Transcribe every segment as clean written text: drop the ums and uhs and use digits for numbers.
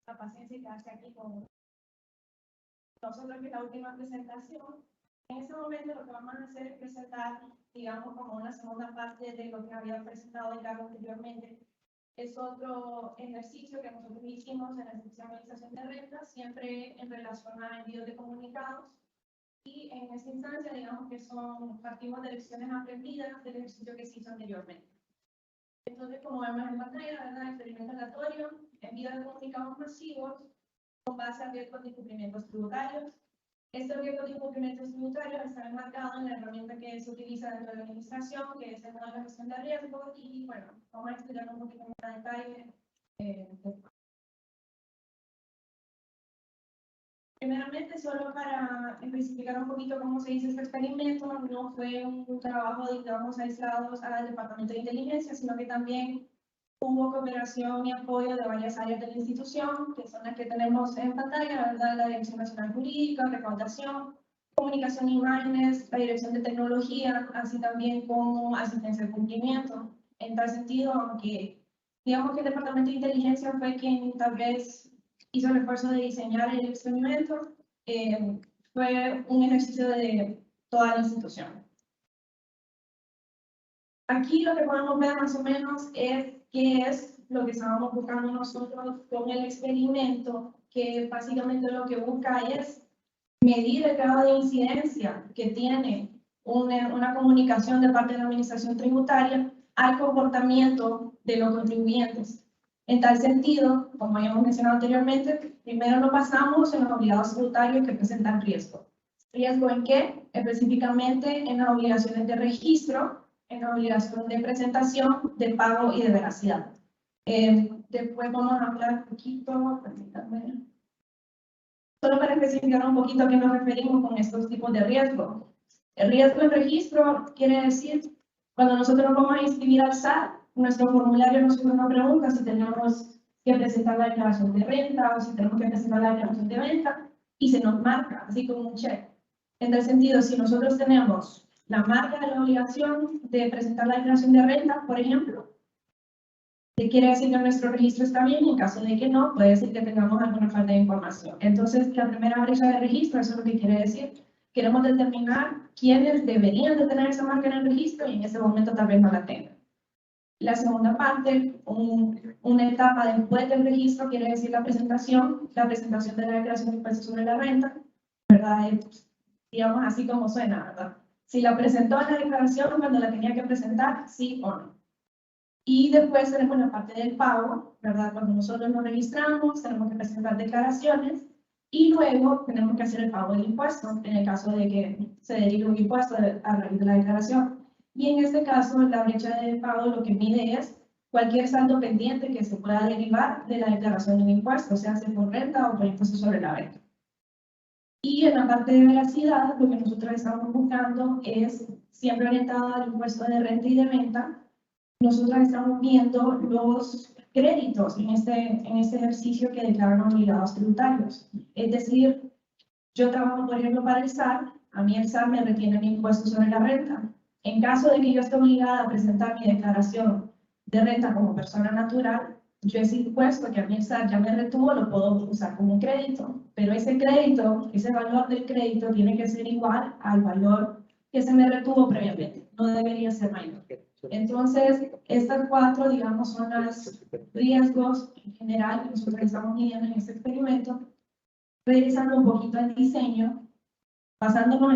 la paciencia y quedarse aquí con nosotros, que es la última presentación. En este momento lo que vamos a hacer es presentar, digamos, como una segunda parte de lo que había presentado el cargo anteriormente. Es otro ejercicio que nosotros hicimos en la sección de administración de rentas, siempre en relación a envíos de comunicados. Y en esta instancia, digamos que partimos de lecciones aprendidas del ejercicio que se hizo anteriormente. Entonces, como vemos en pantalla, ¿verdad? Experimento aleatorio, envío de comunicados masivos con base a riesgos de incumplimientos tributarios. Estos riesgos de incumplimientos tributarios están enmarcados en la herramienta que se utiliza dentro de la administración, que es el modelo de gestión de riesgo, y bueno, vamos a explicar un poquito más en detalle. Primeramente, solo para especificar un poquito cómo se hizo este experimento, no fue un trabajo, digamos, aislado al Departamento de Inteligencia, sino que también hubo cooperación y apoyo de varias áreas de la institución, que son las que tenemos en pantalla, ¿verdad? La Dirección Nacional Jurídica, Recaudación, Comunicación e Imágenes, la Dirección de Tecnología, así también como Asistencia al Cumplimiento. En tal sentido, aunque digamos que el Departamento de Inteligencia fue quien tal vez hizo el esfuerzo de diseñar el experimento, fue un ejercicio de toda la institución. Aquí lo que podemos ver más o menos es qué es lo que estábamos buscando nosotros con el experimento, que básicamente lo que busca es medir el grado de incidencia que tiene una comunicación de parte de la administración tributaria al comportamiento de los contribuyentes. En tal sentido, como habíamos mencionado anteriormente, primero nos basamos en los obligados tributarios que presentan riesgo. ¿Riesgo en qué? Específicamente en las obligaciones de registro, en la obligación de presentación, de pago y de veracidad. Después vamos a hablar un poquito, permítanme, solo para especificar un poquito a qué nos referimos con estos tipos de riesgo. El riesgo en registro quiere decir, cuando nosotros vamos a inscribir al SAT, nuestro formulario nosotros nos pregunta si tenemos que presentar la declaración de renta o si tenemos que presentar la declaración de venta, y se nos marca, así como un check. En tal sentido, si nosotros tenemos la marca de la obligación de presentar la declaración de renta, por ejemplo, que quiere decir que nuestro registro está bien, y en caso de que no, puede decir que tengamos alguna falta de información. Entonces, la primera brecha de registro, eso es lo que quiere decir. Queremos determinar quiénes deberían de tener esa marca en el registro y en ese momento tal vez no la tengan. La segunda parte, una etapa después del registro, quiere decir la presentación de la declaración de impuestos sobre la renta, ¿verdad? Digamos así como suena, ¿verdad? Si la presentó en la declaración cuando la tenía que presentar, sí o no. Y después tenemos la parte del pago, ¿verdad? Cuando nosotros nos registramos, tenemos que presentar declaraciones y luego tenemos que hacer el pago del impuesto, en el caso de que se derive un impuesto a raíz de la declaración. Y en este caso, la brecha de pago lo que mide es cualquier saldo pendiente que se pueda derivar de la declaración de un impuesto, sea por renta o por impuesto sobre la venta. Y en la parte de veracidad, lo que nosotros estamos buscando es siempre orientado al impuesto de renta y de venta. Nosotros estamos viendo los créditos en este ejercicio que declaran obligados tributarios. Es decir, yo trabajo, por ejemplo, para el SAT, a mí el SAT me retiene mi impuesto sobre la renta. En caso de que yo esté obligada a presentar mi declaración de renta como persona natural, yo ese impuesto que a mí el SAT ya me retuvo lo puedo usar como un crédito, pero ese crédito, ese valor del crédito tiene que ser igual al valor que se me retuvo previamente, no debería ser mayor. Entonces, estas cuatro, digamos, son los riesgos en general que nosotros estamos midiendo en este experimento. Revisando un poquito el diseño, basándonos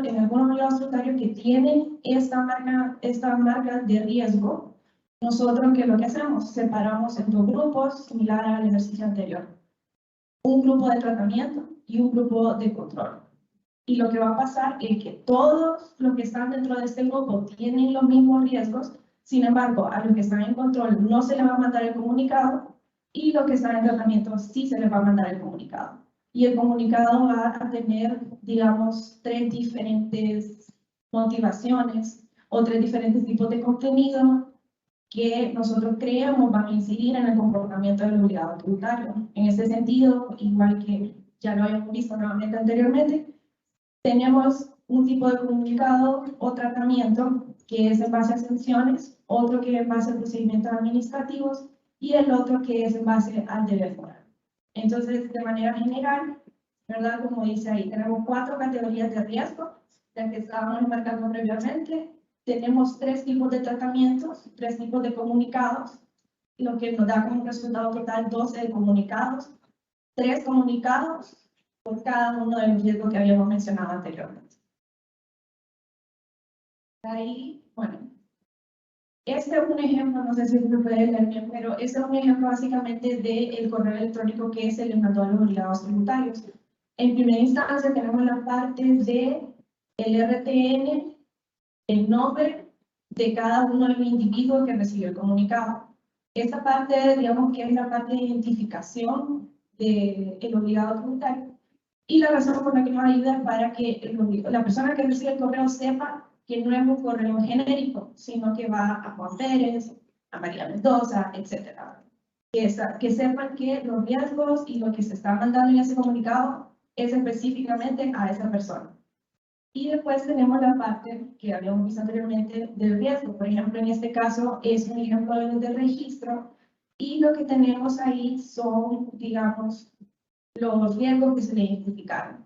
en algunos obligados tributarios que tienen esta marca de riesgo, nosotros, ¿qué es lo que hacemos? Separamos en dos grupos, similar al ejercicio anterior. Un grupo de tratamiento y un grupo de control. Y lo que va a pasar es que todos los que están dentro de este grupo tienen los mismos riesgos, sin embargo, a los que están en control no se les va a mandar el comunicado, y los que están en tratamiento sí se les va a mandar el comunicado. Y el comunicado va a tener, digamos, 3 diferentes motivaciones o 3 diferentes tipos de contenido que nosotros creemos van a incidir en el comportamiento del obligado tributario. En ese sentido, igual que ya lo habíamos visto nuevamente anteriormente, tenemos un tipo de comunicado o tratamiento que es en base a sanciones, otro que es en base a procedimientos administrativos y el otro que es en base al deber moral. Entonces, de manera general, ¿verdad? Como dice ahí, tenemos 4 categorías de riesgo, las que estábamos marcando previamente. Tenemos 3 tipos de tratamientos, 3 tipos de comunicados, lo que nos da como resultado total 12 comunicados, 3 comunicados por cada uno de los riesgos que habíamos mencionado anteriormente. Ahí, bueno, este es un ejemplo, no sé si se puede leer bien, pero este es un ejemplo básicamente del correo electrónico que se les mandó a los obligados tributarios. En primera instancia tenemos la parte de el RTN, el nombre de cada uno de los individuos que recibió el comunicado. Esta parte, digamos que es la parte de identificación del obligado tributario. Y la razón por la que nos ayuda es para que la persona que recibe el correo sepa que no es un correo genérico, sino que va a Juan Pérez, a María Mendoza, etc. Que sepan que los riesgos y lo que se está mandando en ese comunicado es específicamente a esa persona. Y después tenemos la parte que habíamos visto anteriormente del riesgo. Por ejemplo, en este caso es un ejemplo del registro. Y lo que tenemos ahí son, digamos, los riesgos que se le identificaron.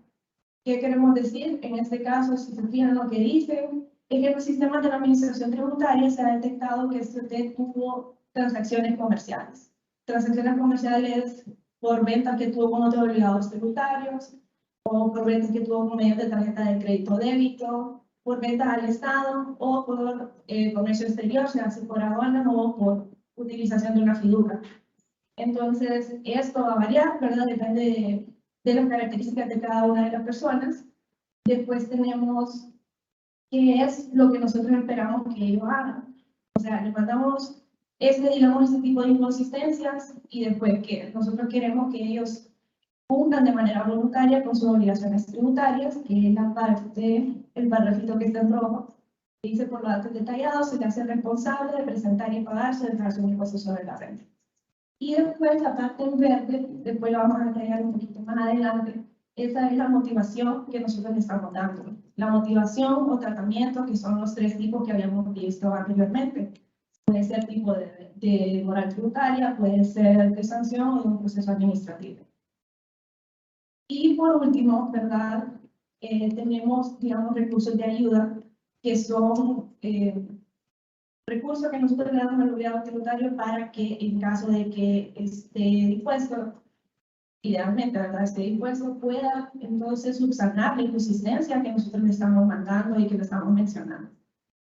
¿Qué queremos decir? En este caso, si se fijan lo que dicen, es que en los sistemas de la administración tributaria se ha detectado que usted tuvo transacciones comerciales. Transacciones comerciales por ventas que tuvo con otros obligados tributarios, o por ventas que tuvo con medios de tarjeta de crédito o débito, por ventas al Estado, o por comercio exterior, sea por aduana o por utilización de una fiducia. Entonces, esto va a variar, ¿verdad? Depende de las características de cada una de las personas. Después tenemos qué es lo que nosotros esperamos que ellos hagan. O sea, les mandamos digamos, este tipo de inconsistencias y después que nosotros queremos que ellos cumplan de manera voluntaria con sus obligaciones tributarias, que es la parte, el parrafito que está en rojo, que dice por los datos detallados, se le hace responsable de presentar y pagar su declaración de impuestos sobre la renta. Y después la parte en verde, después la vamos a detallar un poquito más adelante, esa es la motivación que nosotros le estamos dando. La motivación o tratamiento, que son los 3 tipos que habíamos visto anteriormente. Puede ser tipo de moral tributaria, puede ser de sanción o de un proceso administrativo. Y por último, ¿verdad? Tenemos, digamos, recursos de ayuda, que son recursos que nosotros le damos al obligado tributario para que en caso de que esté dispuesto, idealmente, ¿verdad? Esté dispuesto, pueda entonces subsanar la inconsistencia que nosotros le estamos mandando y que le estamos mencionando.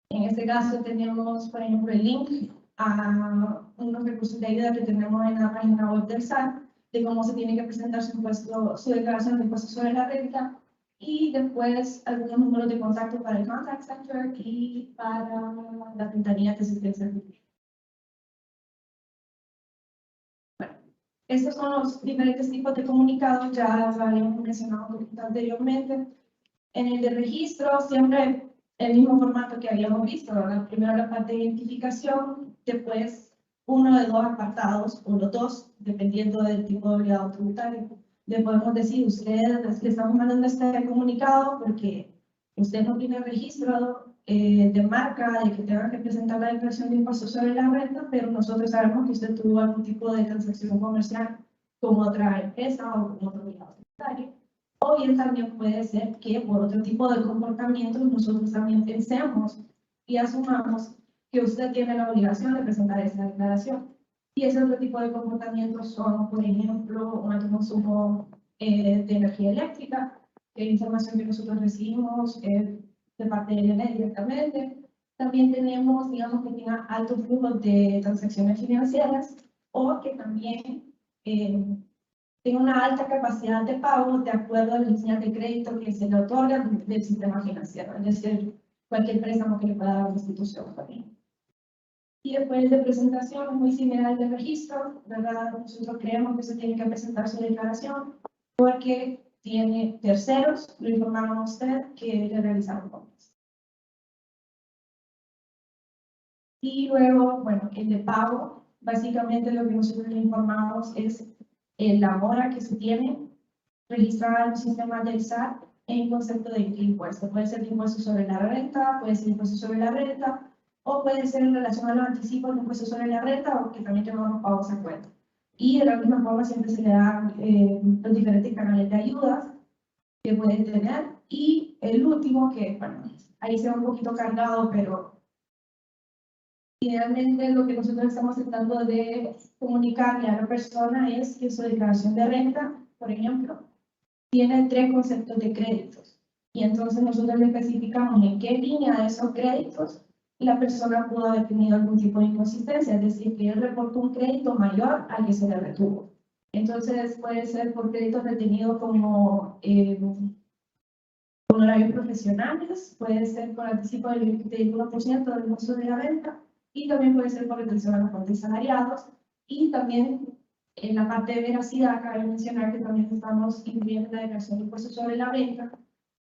En este caso tenemos, por ejemplo, el link a unos recursos de ayuda que tenemos en la página web del SAT, de cómo se tiene que presentar su declaración de impuestos sobre la renta, y después algunos números de contacto para el Contact Center y para la ventanilla de asistencia. Bueno, estos son los diferentes tipos de comunicados, ya lo habíamos mencionado un poquito anteriormente. En el de registro, siempre el mismo formato que habíamos visto, ¿verdad? Primero la parte de identificación, después uno de 2 apartados, o los 2, dependiendo del tipo de obligado tributario. Le podemos decir, usted le estamos mandando este comunicado porque usted no tiene registro de marca, de que tenga que presentar la declaración de impuestos sobre la renta, pero nosotros sabemos que usted tuvo algún tipo de transacción comercial con otra empresa o con otro obligado tributario. O bien también puede ser que por otro tipo de comportamientos nosotros también pensemos y asumamos que usted tiene la obligación de presentar esa declaración. Y ese otro tipo de comportamientos son, por ejemplo, un alto consumo de energía eléctrica, que es información que nosotros recibimos de parte de ENE directamente. También tenemos, digamos, que tenga altos flujos de transacciones financieras o que también tiene una alta capacidad de pago de acuerdo a las líneas de crédito que se le otorgan del sistema financiero, es decir, cualquier préstamo que le pueda dar la institución también. Y después de presentación, muy similar al de registro, ¿verdad? Nosotros creemos que se tiene que presentar su declaración porque tiene terceros, lo informamos a usted, que le realizaron compras. Y luego, bueno, el de pago, básicamente lo que nosotros le informamos es la mora que se tiene registrada en el sistema del SAT en concepto de impuesto. Puede ser impuesto sobre la renta, puede ser impuesto sobre la renta, o puede ser en relación a los anticipos de impuesto sobre la renta, o que también tenemos pagos a cuenta. Y de la misma forma siempre se le dan los diferentes canales de ayudas que pueden tener. Y el último, que bueno, ahí se va un poquito cargado, pero idealmente lo que nosotros estamos tratando de comunicarle a la persona es que su declaración de renta, por ejemplo, tiene 3 conceptos de créditos. Y entonces nosotros le especificamos en qué línea de esos créditos la persona pudo haber tenido algún tipo de inconsistencia, es decir, que él reportó un crédito mayor al que se le retuvo. Entonces puede ser por créditos retenidos como honorarios profesionales, puede ser por anticipo del 1% del costo de la venta y también puede ser por retención a los fondos salariados. Y también en la parte de veracidad, cabe mencionar que también estamos incluyendo la declaración de impuestos sobre la venta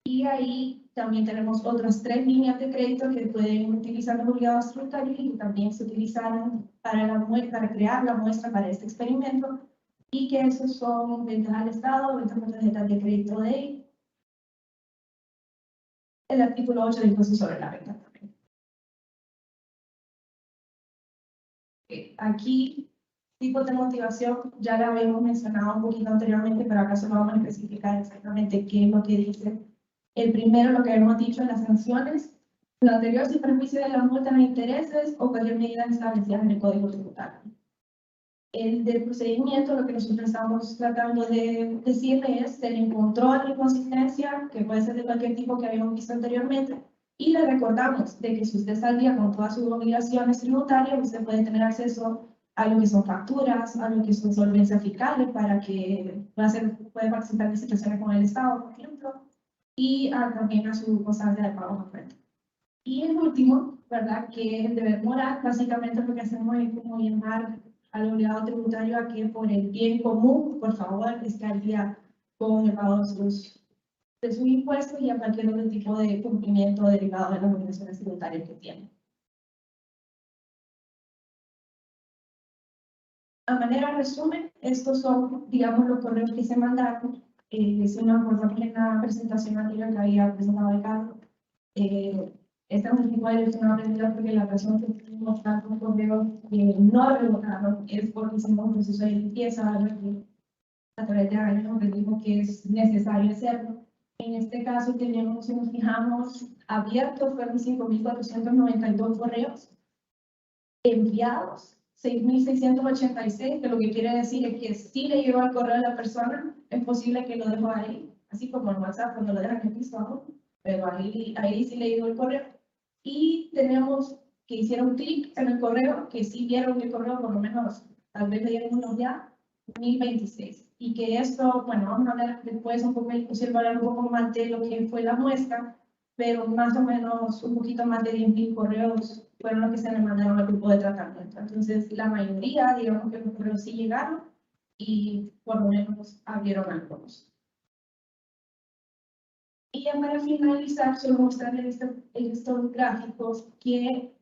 y ahí también tenemos otras 3 líneas de crédito que pueden utilizar los obligados tributarios y que también se utilizaron para crear la muestra para este experimento y que esos son ventas al Estado, ventas con tarjetas de crédito de el artículo 8 del impuesto sobre la venta también. Aquí, tipos de motivación, ya la habíamos mencionado un poquito anteriormente, pero acá solo vamos a especificar exactamente qué es lo que dice. El primero, lo que hemos dicho en las sanciones, lo anterior sin perjuicio de la multa de intereses o cualquier medida establecida en el Código Tributario. El del procedimiento, lo que nosotros estamos tratando de decirle es, se le encontró la inconsistencia, que puede ser de cualquier tipo que habíamos visto anteriormente, y le recordamos de que si usted está al día con todas sus obligaciones tributarias, usted puede tener acceso a lo que son facturas, a lo que son solvencias fiscales, para que pueda participar de situaciones con el Estado, por ejemplo, y también a su constancia de pagos a cuenta. Y el último, ¿verdad? Que es el deber moral, básicamente lo que hacemos es como llamar al obligado tributario a que por el bien común, por favor, esté al día con el pago de sus impuestos y a cualquier otro tipo de cumplimiento derivado de las obligaciones tributarias que tiene. A manera de resumen, estos son, digamos, los correos que se mandaron. Si nos acordamos en la presentación anterior que había presentado el caso, esta multiplicidad es una aprendida porque la razón que tuvimos tantos correos que no revocaron es porque hicimos un proceso de limpieza a través de años aprendimos que es necesario hacerlo. En este caso tenemos, si nos fijamos, abiertos fueron 5.492 correos, enviados 6.686, que lo que quiere decir es que si le llegó al correo a la persona, es posible que lo dejó ahí, así como en WhatsApp cuando lo dejan en piso aún, pero ahí sí le llegó el correo. Y tenemos que hicieron clic en el correo, que sí vieron el correo, por lo menos tal vez le dieron unos ya, 1026. Y que esto, bueno, vamos a hablar después un poco, hablar un poco más de lo que fue la muestra, pero más o menos un poquito más de 10.000 correos fueron los que se le mandaron al grupo de tratamiento. Entonces, la mayoría, digamos que los correos sí llegaron y por lo menos abrieron algunos. Y ya para finalizar, solo mostrarles estos gráficos que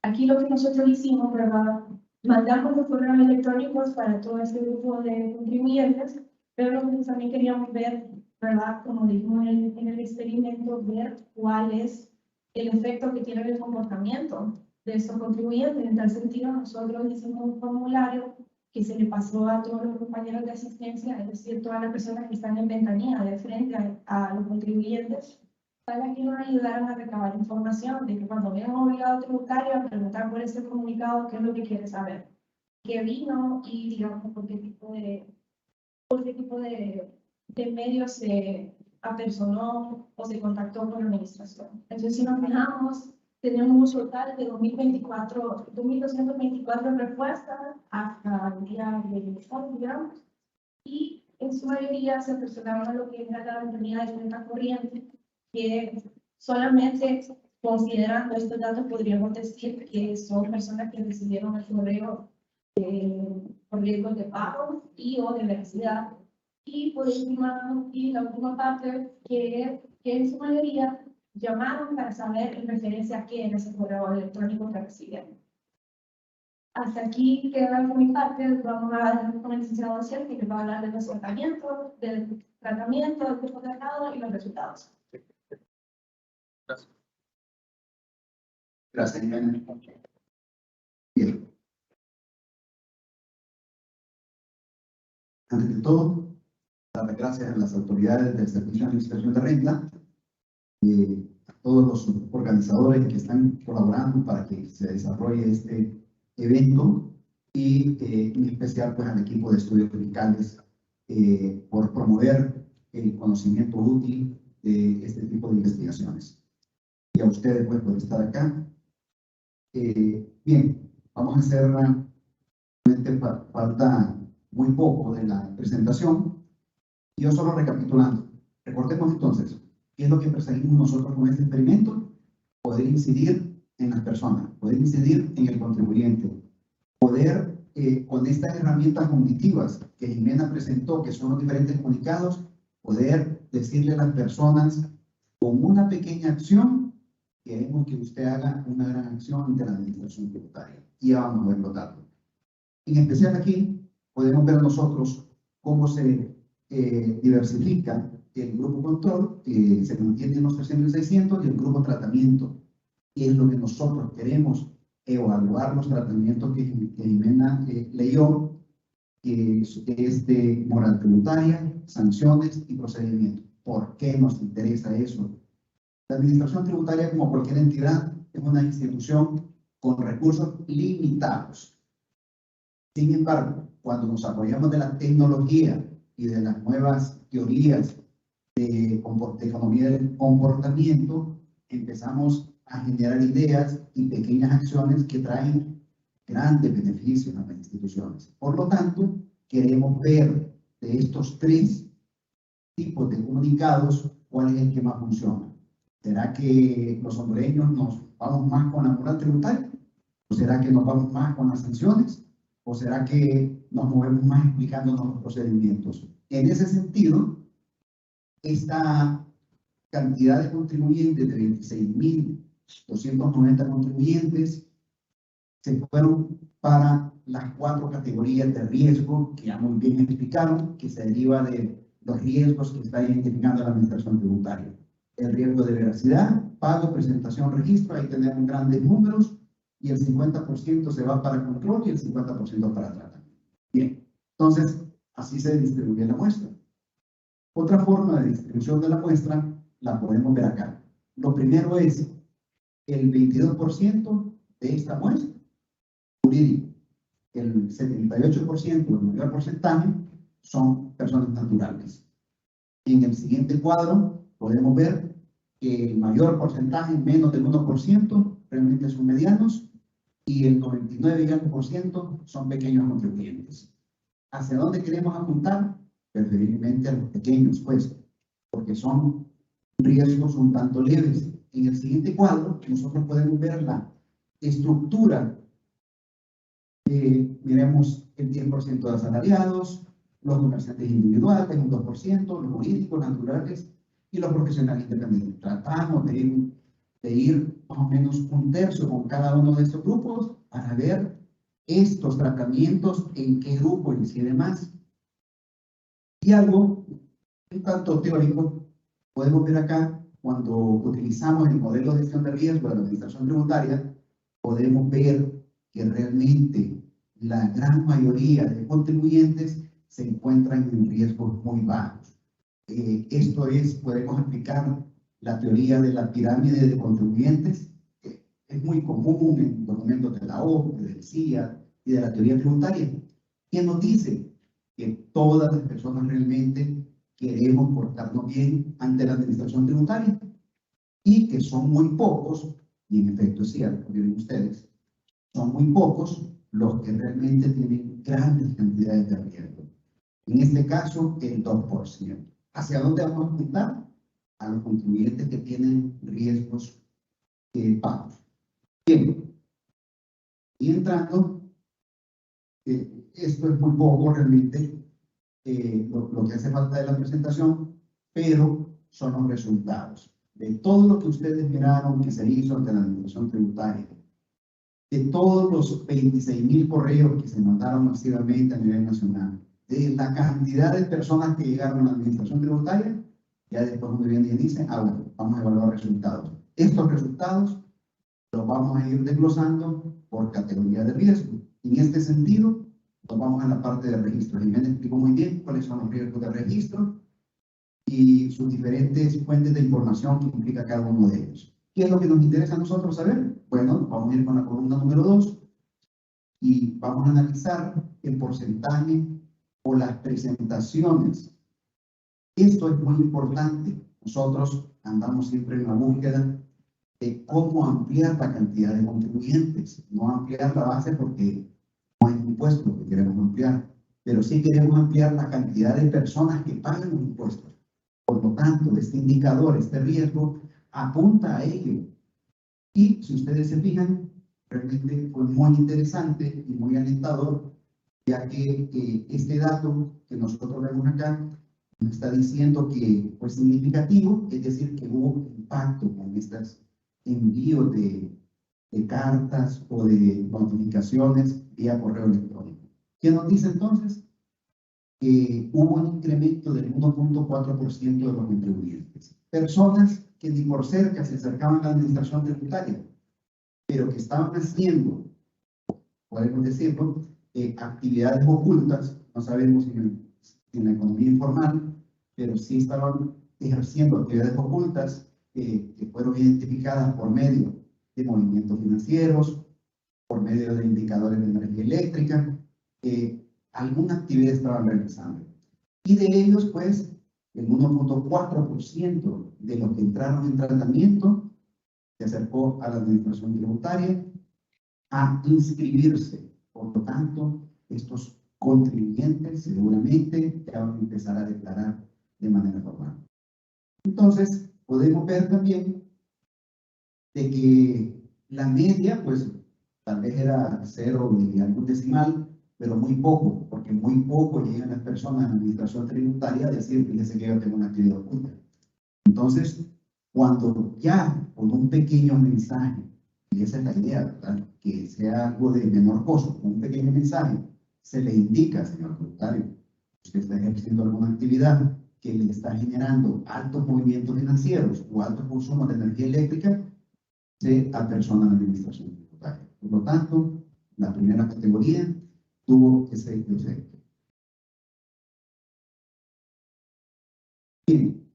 aquí lo que nosotros hicimos, ¿verdad? Mandamos los correos electrónicos para todo este grupo de contribuyentes, pero nosotros también queríamos ver, ¿verdad? Como dijimos en el experimento, ver cuál es el efecto que tiene el comportamiento de estos contribuyentes. En tal sentido, nosotros hicimos un formulario que se le pasó a todos los compañeros de asistencia, es decir, todas las personas que están en ventanilla de frente a los contribuyentes, para que nos ayudaran a recabar información de que cuando vean un obligado tributario a preguntar por este comunicado qué es lo que quiere saber, qué vino y digamos por qué tipo de medios se apersonó o se contactó con la administración. Entonces, si nos fijamos, tenemos un total de 2.224 respuestas hasta el día de hoy, digamos, y en su mayoría se apersonaron a lo que era la ventanilla de cuenta corriente, que solamente considerando estos datos podríamos decir que son personas que recibieron el correo por riesgos de pago y o de veracidad. Y por última, y la última parte, que en su mayoría llamaron para saber en referencia a qué era ese correo electrónico que recibieron. Hasta aquí queda mi parte. Vamos a dejar con el licenciado Ciel, que va a hablar de los tratamientos, del tratamiento, del tiempo tratado y los resultados. Gracias. Gracias, Bien. Ante todo, dar las gracias a las autoridades del Servicio de Administración de Renta, a todos los organizadores que están colaborando para que se desarrolle este evento y en especial pues al equipo de estudios fiscales por promover el conocimiento útil de este tipo de investigaciones. Y a ustedes pues por estar acá. Bien, vamos a hacer falta muy poco de la presentación. Yo solo recapitulando. Recordemos entonces, ¿qué es lo que perseguimos nosotros con este experimento? Poder incidir en las personas, poder incidir en el contribuyente, poder con estas herramientas cognitivas que Jimena presentó, que son los diferentes comunicados, poder decirle a las personas con una pequeña acción, queremos que usted haga una gran acción ante la administración tributaria. Y ya vamos a ver los datos. En especial aquí podemos ver nosotros cómo se diversifica el grupo control, que se mantiene en los 300 y el grupo tratamiento, que es lo que nosotros queremos evaluar los tratamientos que Jimena leyó, que es de moral tributaria, sanciones y procedimientos. ¿Por qué nos interesa eso? La administración tributaria, como cualquier entidad, es una institución con recursos limitados. Sin embargo, cuando nos apoyamos de la tecnología y de las nuevas teorías de economía del comportamiento, empezamos a generar ideas y pequeñas acciones que traen grandes beneficios a las instituciones. Por lo tanto, queremos ver de estos tres tipos de comunicados cuál es el que más funciona. ¿Será que los hondureños nos vamos más con la moral tributaria? ¿O será que nos vamos más con las sanciones? ¿O será que nos movemos más explicándonos los procedimientos? En ese sentido, esta cantidad de contribuyentes de 26.290 contribuyentes se fueron para las 4 categorías de riesgo que ya muy bien explicaron, que se deriva de los riesgos que está identificando la administración tributaria. El riesgo de veracidad, pago, presentación, registro, ahí tenemos grandes números, y el 50% se va para control y el 50% para tratamiento. Bien, entonces, así se distribuye la muestra. Otra forma de distribución de la muestra la podemos ver acá. Lo primero es el 22% de esta muestra jurídico. El 78%, el mayor porcentaje, son personas naturales. En el siguiente cuadro podemos ver que el mayor porcentaje, menos del 1%, realmente son medianos, y el 99% son pequeños contribuyentes. ¿Hacia dónde queremos apuntar? Preferiblemente a los pequeños, pues, porque son riesgos un tanto leves. En el siguiente cuadro, nosotros podemos ver la estructura. Miremos el 10% de asalariados, los comerciantes individuales, un 2%, los jurídicos, naturales y los profesionales independientes. Tratamos de ir más o menos 1/3 con cada uno de estos grupos para ver estos tratamientos en qué grupo incide más. Y algo un tanto teórico podemos ver acá, cuando utilizamos el modelo de gestión de riesgo de la administración tributaria, podemos ver que realmente la gran mayoría de contribuyentes se encuentran en riesgos muy bajos. Esto es, podemos explicar la teoría de la pirámide de contribuyentes, que es muy común en documentos de la OCDE, del CIA y de la teoría tributaria, que nos dice que todas las personas realmente queremos portarnos bien ante la administración tributaria y que son muy pocos, y en efecto es cierto, como ven ustedes, son muy pocos los que realmente tienen grandes cantidades de riesgo. En este caso, el 2%. ¿Hacia dónde vamos a apuntar? A los contribuyentes que tienen riesgos bajos. Bien, y entrando, esto es muy poco realmente lo que hace falta de la presentación, pero son los resultados de todo lo que ustedes miraron que se hizo ante la administración tributaria, de todos los 26.000 correos que se mandaron masivamente a nivel nacional, de la cantidad de personas que llegaron a la administración tributaria. Ya después muy bien dicen, bueno, vamos a evaluar resultados. Estos resultados los vamos a ir desglosando por categoría de riesgo. En este sentido, Nos vamos a la parte de registro. Jiménez explicó muy bien cuáles son los riesgos de registro y sus diferentes fuentes de información que implica cada uno de ellos. ¿Qué es lo que nos interesa a nosotros saber? Bueno, vamos a ir con la columna número 2 y vamos a analizar el porcentaje o las presentaciones. Esto es muy importante. Nosotros andamos siempre en la búsqueda de cómo ampliar la cantidad de contribuyentes, no ampliar la base porque no hay impuestos que queremos ampliar, pero sí queremos ampliar la cantidad de personas que pagan los impuestos. Por lo tanto, este indicador, este riesgo, apunta a ello. Y si ustedes se fijan, realmente fue muy interesante y muy alentador, ya que este dato que nosotros vemos acá nos está diciendo que fue significativo, es decir, que hubo impacto con estos envíos de cartas o de notificaciones vía correo electrónico. ¿Qué nos dice entonces? Que hubo un incremento del 1.4% de los contribuyentes. Personas que ni por cerca se acercaban a la administración tributaria, pero que estaban haciendo, podemos decirlo, actividades ocultas, no sabemos en la economía informal, pero sí estaban ejerciendo actividades ocultas que fueron identificadas por medio de movimientos financieros, por medio de indicadores de energía eléctrica, alguna actividad estaban realizando. Y de ellos, pues, el 1.4% de los que entraron en tratamiento se acercó a la administración tributaria a inscribirse. Por lo tanto, estos contribuyentes seguramente ya van a empezar a declarar de manera formal. Entonces, podemos ver también de que la media, pues, tal vez era 0 y algún decimal, pero muy poco, porque muy poco llegan las personas a la administración tributaria a decir, fíjese que yo tengo una actividad oculta. Entonces, cuando ya con un pequeño mensaje, y esa es la idea, ¿verdad? Que sea algo de menor costo, con un pequeño mensaje, se le indica, señor tributario, usted está ejerciendo alguna actividad que le está generando altos movimientos financieros o altos consumos de energía eléctrica, se apersona a la administración tributaria. Por lo tanto, la primera categoría tuvo ese efecto. Bien,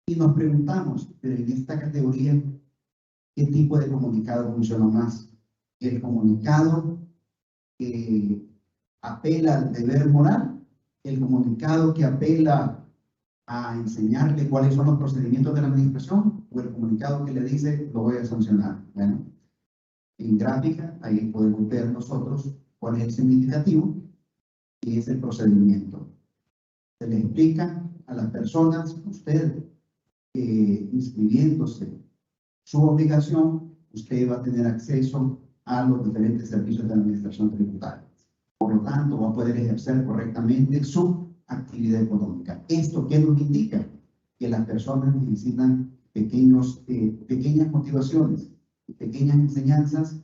y nos preguntamos, pero en esta categoría, ¿qué tipo de comunicado funciona más? ¿El comunicado que apela al deber moral? ¿El comunicado que apela a enseñarle cuáles son los procedimientos de la administración? ¿O el comunicado que le dice, lo voy a sancionar? Bueno, en gráfica, ahí podemos ver nosotros cuál es el significativo y es el procedimiento. Se le explica a las personas, usted, inscribiéndose su obligación, usted va a tener acceso a los diferentes servicios de la administración tributaria. Por lo tanto, va a poder ejercer correctamente su actividad económica. ¿Esto qué nos indica? Que las personas necesitan pequeñas motivaciones, pequeñas enseñanzas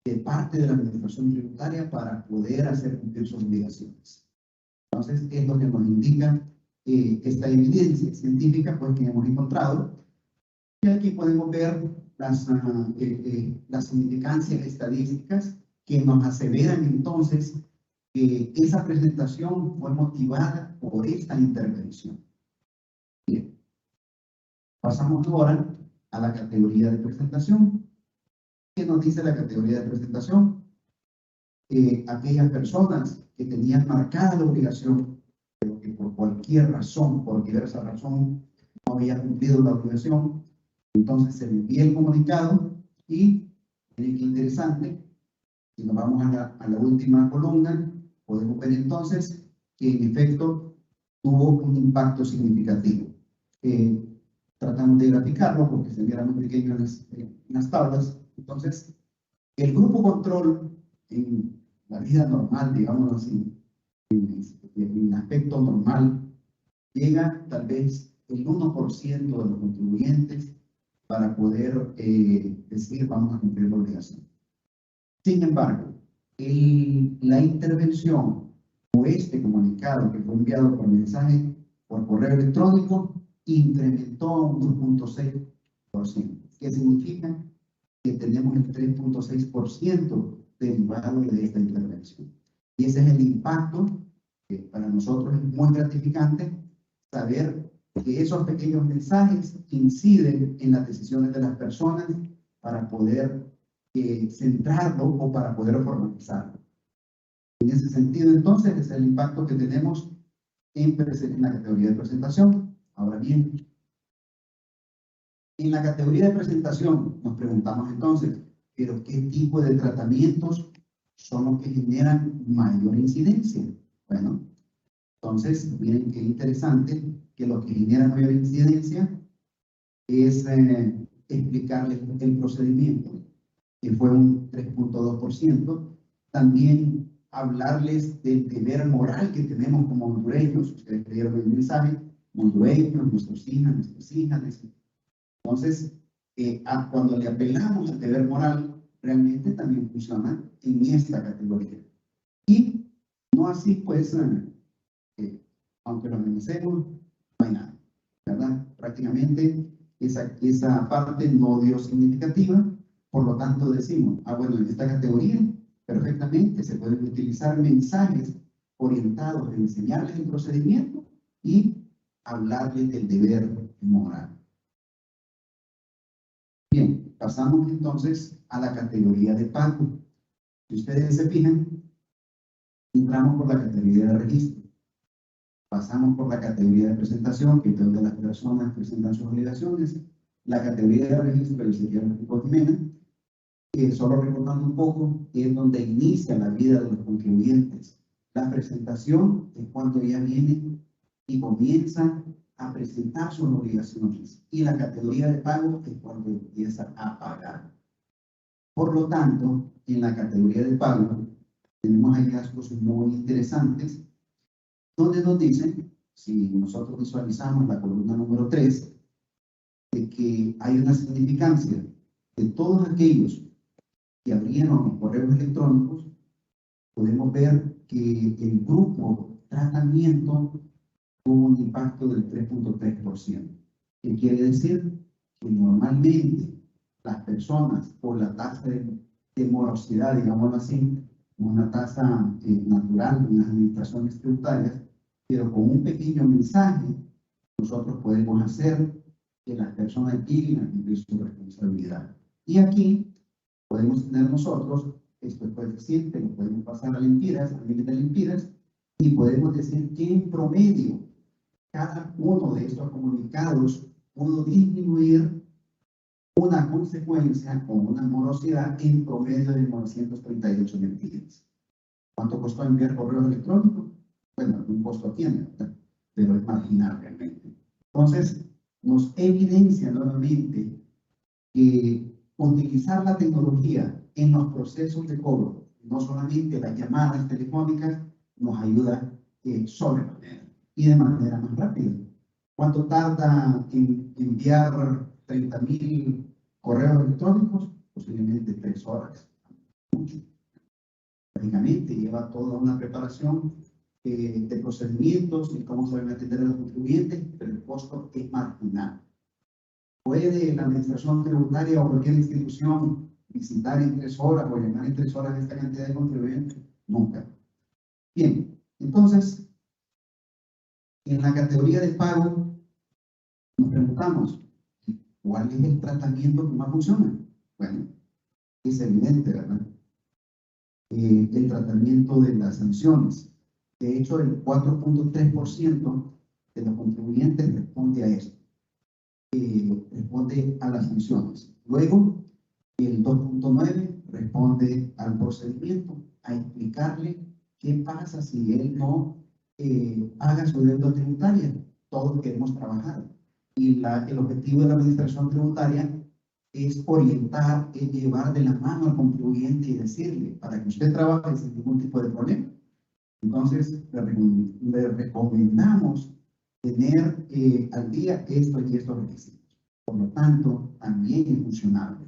de parte de la administración tributaria para poder hacer cumplir sus obligaciones. Entonces, es lo que nos indica esta evidencia científica pues, que hemos encontrado. Y aquí podemos ver las significancias estadísticas que nos aseveran entonces que esa presentación fue motivada por esta intervención. Bien. Pasamos ahora a la categoría de presentación. ¿Qué nos dice la categoría de presentación? Aquellas personas que tenían marcada la obligación, pero que por cualquier razón, por diversa razón, no había cumplido la obligación, entonces se le envía el comunicado y, miren qué interesante, si nos vamos a la última columna, podemos ver entonces que en efecto tuvo un impacto significativo. Tratamos de graficarlo porque se viera muy pequeño en las tablas. Entonces, el grupo control en la vida normal, digámoslo así, en aspecto normal, llega tal vez el 1% de los contribuyentes para poder decir vamos a cumplir la obligación. Sin embargo, la intervención o este comunicado que fue enviado por mensaje por correo electrónico incrementó un 2.6%. ¿Qué significa? Que tenemos el 3.6% derivado de esta intervención. Y ese es el impacto que para nosotros es muy gratificante saber que esos pequeños mensajes inciden en las decisiones de las personas para poder centrarlo o para poder formalizarlo. En ese sentido, entonces, es el impacto que tenemos en la categoría de presentación. Ahora bien, en la categoría de presentación nos preguntamos entonces, ¿pero qué tipo de tratamientos son los que generan mayor incidencia? Bueno, entonces, miren qué interesante que lo que genera mayor incidencia es explicarles el procedimiento, que fue un 3.2%. También hablarles del deber moral que tenemos como hondureños. Ustedes leyeron el mensaje, hondureños, nuestras hijas. Entonces, cuando le apelamos al deber moral, realmente también funciona en esta categoría. Y no así, pues, aunque lo amenacemos, no hay nada, ¿verdad? Prácticamente esa parte no dio significativa, por lo tanto decimos, bueno, en esta categoría perfectamente se pueden utilizar mensajes orientados en enseñarles el procedimiento y hablarles del deber moral. Bien, pasamos entonces a la categoría de pago. Si ustedes se fijan, entramos por la categoría de registro. Pasamos por la categoría de presentación, que es donde las personas presentan sus obligaciones. La categoría de registro, que sería el tipo Jimena, solo recordando un poco, es donde inicia la vida de los contribuyentes. La presentación es cuando ya vienen y comienzan a presentar sus obligaciones. Y la categoría de pago es cuando empieza a pagar. Por lo tanto, en la categoría de pago tenemos hallazgos muy interesantes, donde nos dicen, si nosotros visualizamos la columna número 3, de que hay una significancia de todos aquellos que abrieron los correos electrónicos. Podemos ver que el grupo tratamiento tuvo un impacto del 3.3%. ¿Qué quiere decir? Que normalmente las personas, por la tasa de morosidad, digámoslo así, una tasa natural en las administraciones tributarias, pero con un pequeño mensaje, nosotros podemos hacer que las personas lleguen a cumplir su responsabilidad. Y aquí podemos tener nosotros estos coeficientes, lo podemos pasar a lempiras, a nivel de lempiras, y podemos decir que en promedio cada uno de estos comunicados pudo disminuir una consecuencia o una morosidad en promedio de 938 lempiras. ¿Cuánto costó enviar correos electrónicos? Bueno, algún costo tiene, ¿verdad? Pero es marginal realmente. Entonces, nos evidencia nuevamente que utilizar la tecnología en los procesos de cobro, no solamente las llamadas telefónicas, nos ayuda sobremanera y de manera más rápida. ¿Cuánto tarda en enviar 30.000 correos electrónicos? Posiblemente 3 horas. Mucho. Prácticamente lleva toda una preparación de procedimientos y cómo se van a atender a los contribuyentes, pero el costo es marginal. ¿Puede la administración tributaria o cualquier institución visitar en 3 horas o llamar en 3 horas esta cantidad de contribuyentes? Nunca. Bien, entonces, en la categoría de pago, nos preguntamos, ¿cuál es el tratamiento que más funciona? Bueno, es evidente, ¿verdad? El tratamiento de las sanciones. De hecho, el 4.3% de los contribuyentes responde a esto. Responde a las sanciones. Luego, el 2.9 responde al procedimiento, a explicarle qué pasa si él no haga su deuda tributaria. Todos queremos trabajar. Y el objetivo de la administración tributaria es orientar, es llevar de la mano al contribuyente y decirle, para que usted trabaje sin ningún tipo de problema. Entonces, le recomendamos tener al día estos y estos requisitos. Por lo tanto, también es funcionable.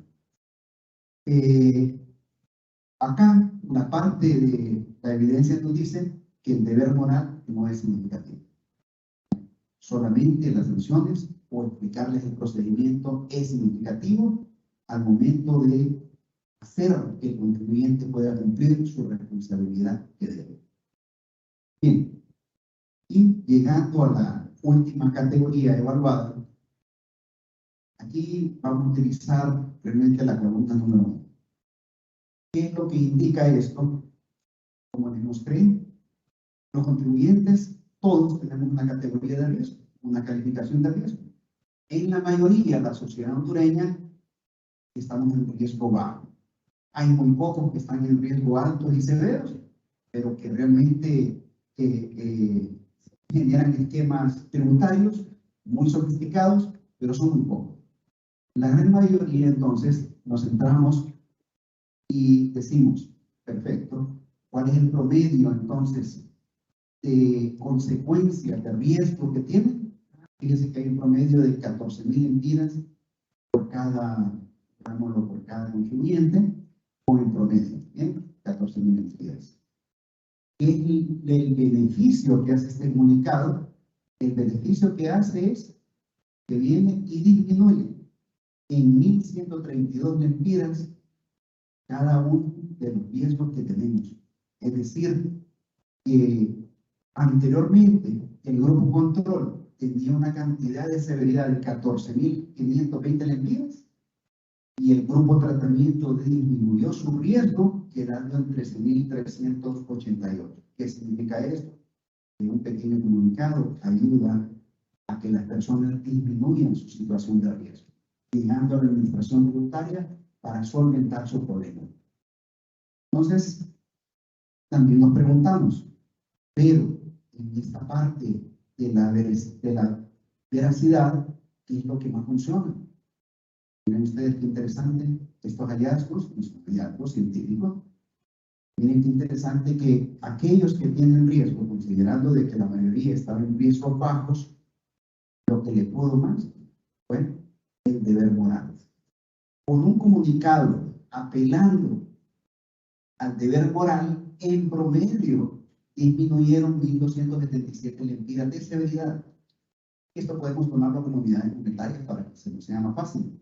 Acá, la parte de la evidencia nos dice que el deber moral no es significativo. Solamente las sanciones o explicarles el procedimiento es significativo al momento de hacer que el contribuyente pueda cumplir su responsabilidad que debe. Bien, y llegando a la última categoría evaluada, aquí vamos a utilizar realmente la columna número 1. ¿Qué es lo que indica esto? Como les mostré, los contribuyentes, todos tenemos una categoría de riesgo, una calificación de riesgo. En la mayoría de la sociedad hondureña estamos en riesgo bajo. Hay muy pocos que están en riesgo altos y severos, pero que realmente generan esquemas tributarios muy sofisticados, pero son muy pocos. La gran mayoría, entonces, nos centramos y decimos, perfecto, ¿cuál es el promedio, entonces, de consecuencias de riesgo que tienen? Fíjense que hay un promedio de 14.000 lempiras por cada, digámoslo, por cada contribuyente, o en promedio, ¿bien? 14.000 lempiras. El beneficio que hace este comunicado, el beneficio que hace es que viene y disminuye en 1.132 lempiras cada uno de los riesgos que tenemos. Es decir, que anteriormente el grupo control tenía una cantidad de severidad de 14.520 lempiras y el grupo tratamiento disminuyó su riesgo quedando en 13.388. ¿Qué significa esto? Que un pequeño comunicado ayuda a que las personas disminuyan su situación de riesgo, llegando a la administración tributaria para solventar su problema. Entonces, también nos preguntamos, pero en esta parte de la veracidad, ¿qué es lo que más funciona? Miren ustedes qué interesante estos hallazgos, son hallazgos científicos. Miren qué interesante que aquellos que tienen riesgo, considerando de que la mayoría están en riesgos bajos, lo que le pudo más fue el deber moral. Con un comunicado apelando al deber moral, en promedio disminuyeron 1.277 lempiras de severidad. Esto podemos tomarlo como unidades monetarias para que se nos sea más fácil.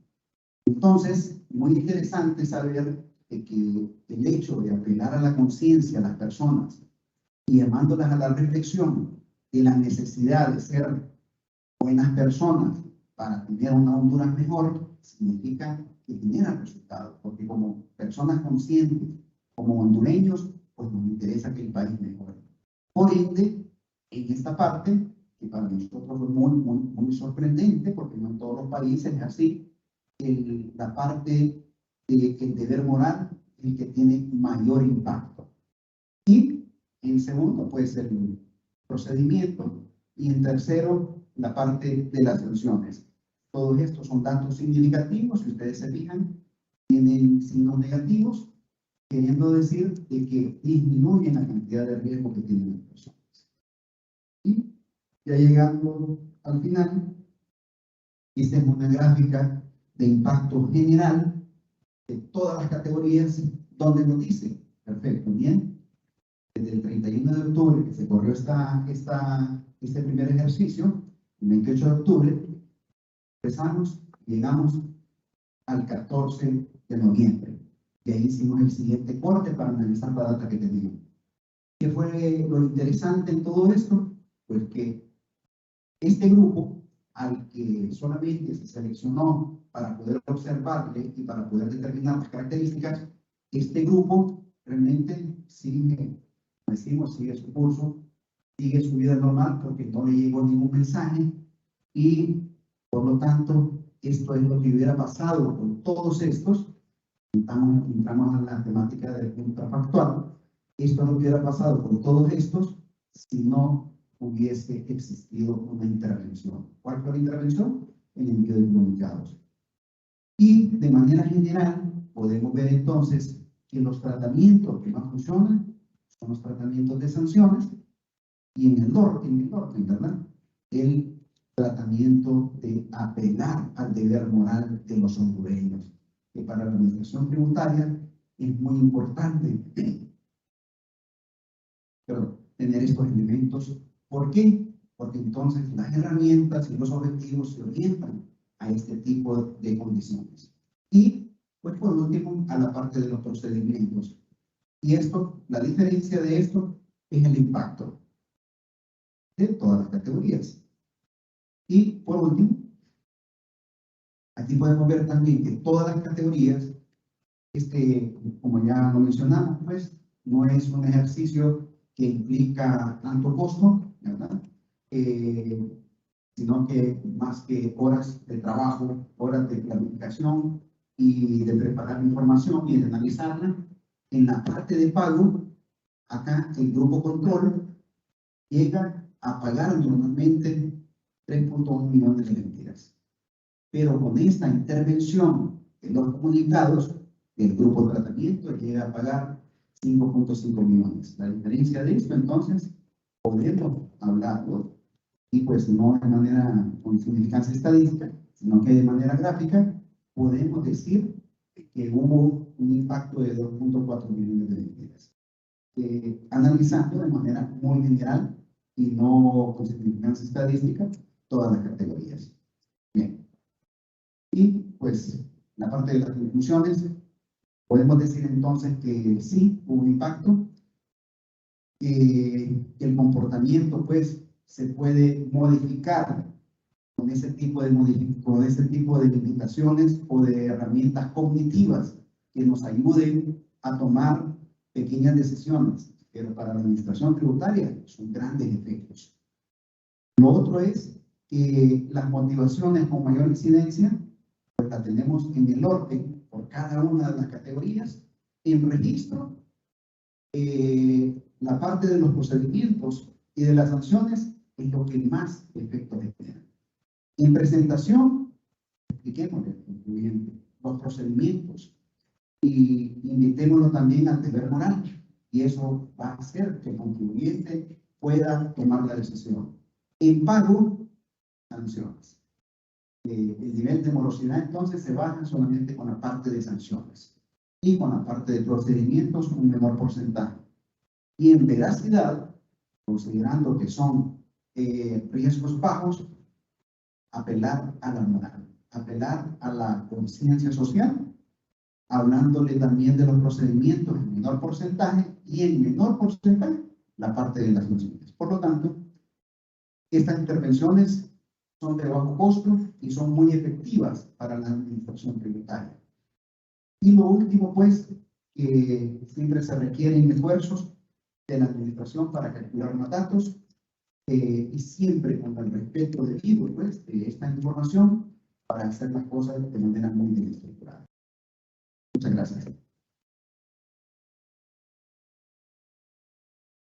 Entonces, muy interesante saber que el hecho de apelar a la conciencia a las personas y llamándolas a la reflexión de la necesidad de ser buenas personas para tener una Honduras mejor, significa que genera resultados, porque como personas conscientes, como hondureños, pues nos interesa que el país mejore. Por ende, en esta parte, que para nosotros fue muy sorprendente, porque no en todos los países es así, la parte del deber moral es el que tiene mayor impacto. Y en segundo, pues el procedimiento, y en tercero, la parte de las sanciones. Todos estos son datos significativos, si ustedes se fijan, tienen signos negativos, queriendo decir de que disminuyen la cantidad de riesgo que tienen las personas. Y ya llegando al final, esta es una gráfica de impacto general de todas las categorías, donde nos dice, perfecto, bien, desde el 31 de octubre que se corrió este primer ejercicio, el 28 de octubre, empezamos, llegamos al 14 de noviembre. Y ahí hicimos el siguiente corte para analizar la data que teníamos. ¿Qué fue lo interesante en todo esto? Pues que este grupo, al que solamente se seleccionó para poder observarle y para poder determinar las características, este grupo realmente sigue, como decimos, sigue su curso, sigue su vida normal porque no le llegó ningún mensaje y por lo tanto esto es lo que hubiera pasado con todos estos. Entramos a la temática del contrafactual. Esto es lo que hubiera pasado con todos estos si no hubiese existido una intervención. ¿Cuál fue la intervención? El envío de comunicados. Y de manera general podemos ver entonces que los tratamientos que más funcionan son los tratamientos de sanciones y en el norte, ¿verdad? El tratamiento de apelar al deber moral de los hondureños, que para la administración tributaria es muy importante tener estos elementos. ¿Por qué? Porque entonces las herramientas y los objetivos se orientan a este tipo de condiciones. Y Pues por último, a la parte de los procedimientos. Y esto, la diferencia de esto es el impacto de todas las categorías. Y por último, aquí podemos ver también que todas las categorías, como ya lo mencionamos, pues no es un ejercicio que implica tanto costo, ¿verdad? Sino que más que horas de trabajo, horas de planificación y de preparar información y de analizarla, en la parte de pago, acá el grupo control llega a pagar normalmente 3.1 millones de lempiras. Pero con esta intervención de los comunicados, el grupo de tratamiento llega a pagar 5.5 millones. La diferencia de esto, entonces, podemos hablarlo, y pues no de manera con significancia estadística, sino que de manera gráfica, podemos decir que hubo un impacto de 2.4 millones de lempiras. Analizando de manera muy general y no con significancia estadística todas las categorías. Bien. Y pues la parte de las conclusiones, podemos decir entonces que sí, hubo un impacto, que el comportamiento pues se puede modificar con ese tipo de limitaciones o de herramientas cognitivas que nos ayuden a tomar pequeñas decisiones, pero para la administración tributaria son grandes efectos. Lo otro es que las motivaciones con mayor incidencia, pues las tenemos en el orden por cada una de las categorías. En registro, la parte de los procedimientos y de las sanciones es lo que más efectos genera. En presentación, expliquémosle al contribuyente los procedimientos y invitémoslo también al deber moral, y eso va a hacer que el contribuyente pueda tomar la decisión. En pago, sanciones. El nivel de morosidad entonces se baja solamente con la parte de sanciones y con la parte de procedimientos un menor porcentaje. Y en veracidad, considerando que son riesgos bajos, apelar a la moral, apelar a la conciencia social, hablándole también de los procedimientos en menor porcentaje y en menor porcentaje la parte de las sanciones. Por lo tanto, estas intervenciones son de bajo costo y son muy efectivas para la administración tributaria. Y lo último, pues, que siempre se requieren esfuerzos de la administración para calcular los datos y siempre con el respeto debido, pues, de esta información para hacer las cosas de manera muy bien estructurada. Muchas gracias.